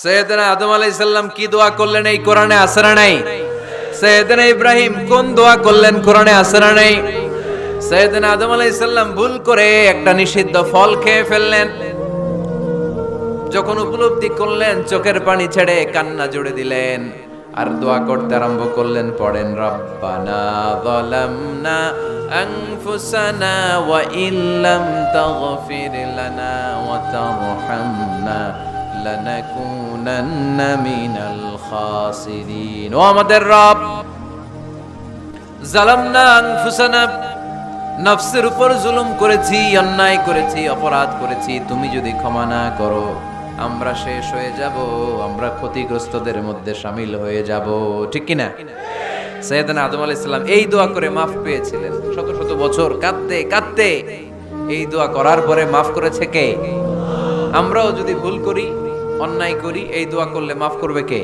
সাইয়েদনা আদম আলাইহিস সালাম কি দোয়া করলেন এই কোরআনে আছে না নাই? সাইয়েদনা ইব্রাহিম কোন দোয়া করলেন কোরআনে আছে না নাই? সাইয়েদনা আদম আলাইহিস সালাম ভুল করে একটা নিষিদ্ধ ফল খেয়ে ফেললেন। যখন উপলব্ধি করলেন চোখের পানি ছেড়ে কান্না জুড়ে দিলেন আর দোয়া করতে আরম্ভ করলেন। পড়েন, রব্বানা যালামনা আনফুসানা ওয়া ইল্লাম তাগফির লানা ওয়া তারহামনা লানাকুনান্না মিনাল খাসিরিন। ও আমাদের রব, যালামনা আনফুসানা, নফসের উপর জুলুম করেছি, অন্যায় করেছি, অপরাধ করেছি। তুমি যদি ক্ষমা না করো আমরা শেষ হয়ে যাব, আমরা ক্ষতিগ্রস্তদের মধ্যে শামিল হয়ে যাব। ঠিক কিনা? সাইয়েদনা আদম আলাইহিস সালাম এই দোয়া করে মাফ পেয়েছিলেন। শত শত বছর কাঁদতে কাঁদতে এই দোয়া করার পরে মাফ করেছে কে? আমরাও যদি ভুল করি, অন্যায় করি, এই দোয়া করলে মাফ করবে কে?